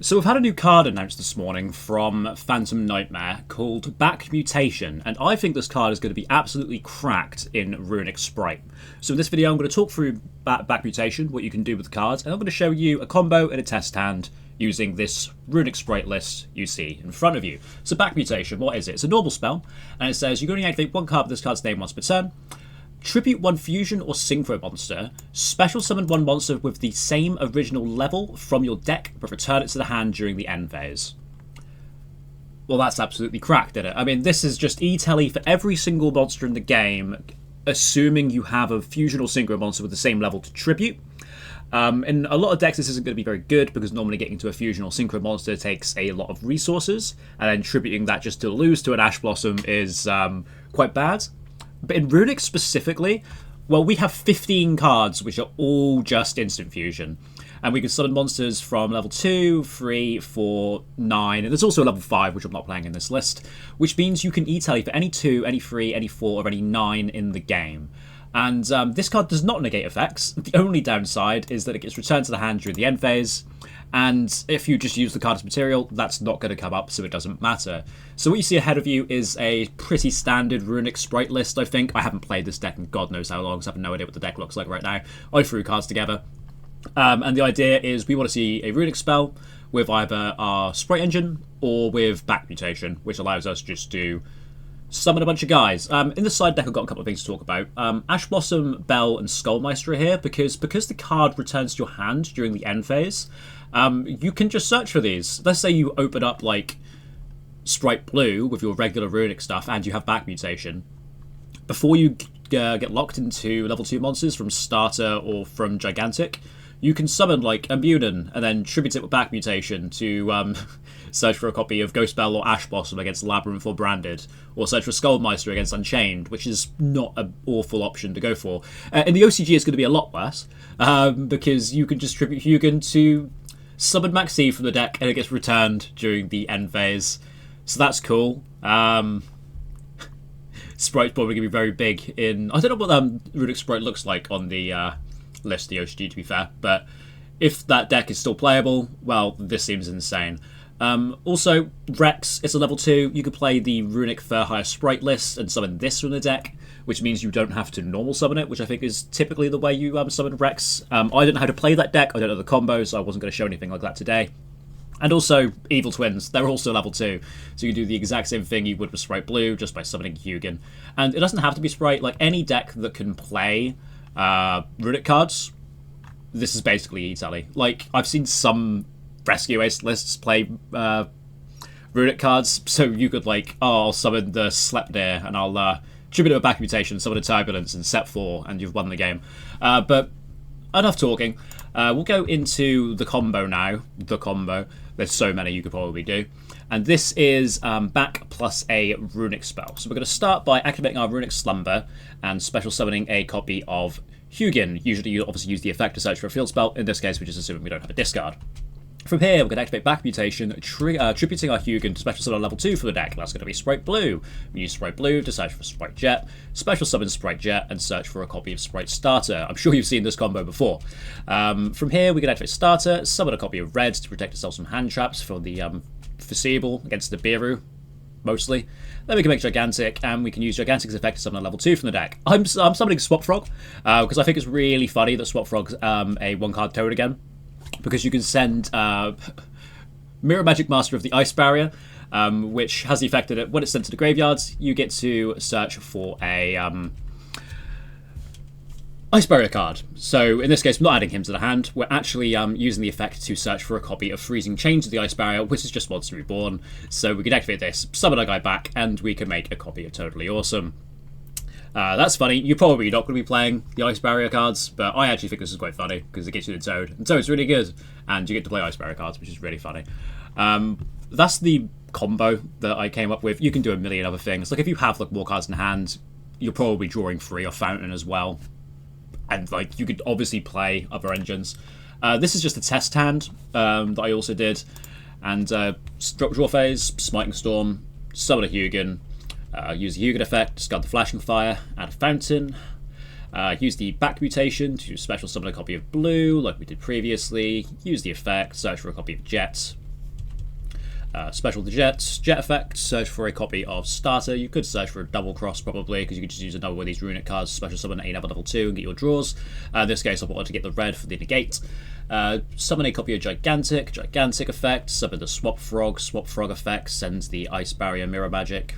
So we've had a new card announced this morning from Phantom Nightmare called Back Mutation, and I think this card is going to be absolutely cracked in Runic Sprite. So in this video I'm going to talk through Back Mutation, what you can do with the cards, and I'm going to show you a combo and a test hand using this Runic Sprite list you see in front of you. So Back Mutation, what is it? It's a normal spell, and it says you can only activate one card with this card's name once per turn. Tribute one fusion or synchro monster, special summon one monster with the same original level from your deck, but return it to the hand during the end phase. Well, that's absolutely cracked, isn't it? I mean, this is just E-Tele for every single monster in the game, assuming you have a fusion or synchro monster with the same level to tribute. In a lot of decks, this isn't going to be very good because normally getting to a fusion or synchro monster takes a lot of resources, and then tributing that just to lose to an Ash Blossom is quite bad. But in Runic specifically, well, we have 15 cards which are all just instant fusion. And we can summon monsters from level 2, 3, 4, 9, and there's also a level 5, which I'm not playing in this list, which means you can E-Tele for any 2, any 3, any 4, or any 9 in the game. And this card does not negate effects. The only downside is that it gets returned to the hand during the end phase, and if you just use the card as material, that's not going to come up, so it doesn't matter. So what you see ahead of you is a pretty standard Runic Sprite list, I think. I haven't played this deck in God knows how long, so I have no idea what the deck looks like right now. I threw cards together. And the idea is we want to see a Runic spell with either our Sprite Engine or with Back Mutation, which allows us just to summon a bunch of guys. In the side deck, I've got a couple of things to talk about. Ash Blossom, Bell, and Skullmeister are here because the card returns to your hand during the end phase. You can just search for these. Let's say you open up like Sprite Blue with your regular Runic stuff and you have Back Mutation. Before you get locked into level 2 monsters from Starter or from Gigantic, you can summon like Imbunin and then tribute it with Back Mutation to search for a copy of Ghost Bell or Ash Blossom against Labyrinth or Branded, or search for Skullmeister against Unchained, which is not an awful option to go for. In the OCG, it's going to be a lot worse because you can just tribute Hugin to summon Maxi from the deck and it gets returned during the end phase. So that's cool. Sprite's probably going to be very big in... I don't know what Runic Sprite looks like on the list, the OCG, to be fair, but if that deck is still playable, well, this seems insane. Also, Rex, it's a level 2. You could play the Runic Furhire Sprite list and summon this from the deck, which means you don't have to normal summon it, which I think is typically the way you summon Rex. I don't know how to play that deck, I don't know the combos, so I wasn't going to show anything like that today. And also, Evil Twins, they're also level 2, so you can do the exact same thing you would with Sprite Blue, just by summoning Hugin. And it doesn't have to be Sprite, like any deck that can play Runic cards, this is basically E-Tele. Like, I've seen some Rescue Ace lists play Runic cards, so you could like, oh, I'll summon the Sleipnir, and I'll tribute a Back Mutation, summon a Turbulence, and set 4, and you've won the game. But enough talking. We'll go into the combo now. The combo. There's so many you could probably do. And this is back plus a Runic spell. So we're going to start by activating our Runic Slumber and special summoning a copy of Hugin. Usually you obviously use the effect to search for a field spell. In this case, we're just assuming we don't have a discard. From here, we're going to activate Back Mutation, tributing our Hugin to special summon level 2 for the deck. That's going to be Sprite Blue. We use Sprite Blue to search for Sprite Jet, special summon Sprite Jet, and search for a copy of Sprite Starter. I'm sure you've seen this combo before. From here, we can activate Starter, summon a copy of Red to protect ourselves from hand traps for the foreseeable against the Biru, mostly. Then we can make Gigantic, and we can use Gigantic's effect to summon a level 2 from the deck. I'm summoning Swap Frog, because I think it's really funny that Swap Frog's a one-card toad again. Because you can send Mirror Magic Master of the Ice Barrier, which has the effect that when it's sent to the graveyards, you get to search for a Ice Barrier card. So in this case, we're not adding him to the hand. We're actually using the effect to search for a copy of Freezing Chains of the Ice Barrier, which is just Monster Reborn. So we can activate this, summon our guy back, and we can make a copy of Totally Awesome. That's funny. You're probably not going to be playing the Ice Barrier cards, but I actually think this is quite funny because it gets you the Toad. And Toad's really good, and you get to play Ice Barrier cards, which is really funny. That's the combo that I came up with. You can do a million other things. Like if you have like more cards in hand, you're probably drawing free or Fountain as well. And like you could obviously play other engines. This is just a test hand that I also did. And draw phase, Smiting Storm, summon a Hugin. Use the Hugin effect, discard the Flashing Fire, add a Fountain. Use the Back Mutation to special summon a copy of Blue, like we did previously. Use the effect, search for a copy of Jet. Special to Jets, Jet Effect, search for a copy of Starter. You could search for a double cross probably, because you could just use another one of these runic cards, special summon a level 2 and get your draws. In this case I wanted to get the red for the negate. Summon a copy of Gigantic Effect, summon the Swap Frog effect, sends the Ice Barrier Mirror Magic.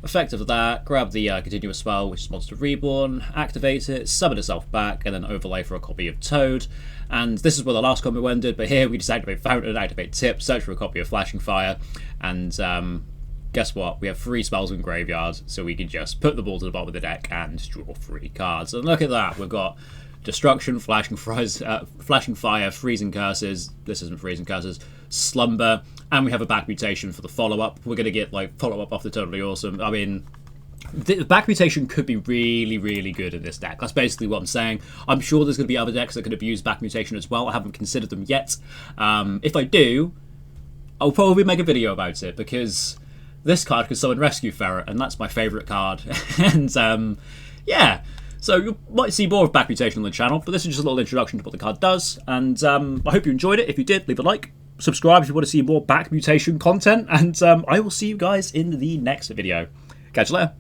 Effect of that, grab the Continuous Spell, which is Monster Reborn, activate it, summon itself back, and then overlay for a copy of Toad. And this is where the last combo ended, but here we just activate Fountain, activate Tip, search for a copy of Flashing Fire, and guess what? We have 3 spells in graveyard, so we can just put the ball to the bottom of the deck and draw 3 cards. And look at that, we've got Destruction, Flashing Fire, Freezing Curses, this isn't Freezing Curses, Slumber, and we have a back mutation for the follow-up. We're going to get like follow-up off the Totally Awesome. I mean, the back mutation could be really, really good in this deck. That's basically what I'm saying. I'm sure there's going to be other decks that could abuse back mutation as well. I haven't considered them yet. If I do, I'll probably make a video about it, because this card can summon Rescue Ferret, and that's my favourite card. And yeah, so you might see more of back mutation on the channel, but this is just a little introduction to what the card does. And I hope you enjoyed it. If you did, leave a like. Subscribe if you want to see more back mutation content, and I will see you guys in the next video. Catch you later.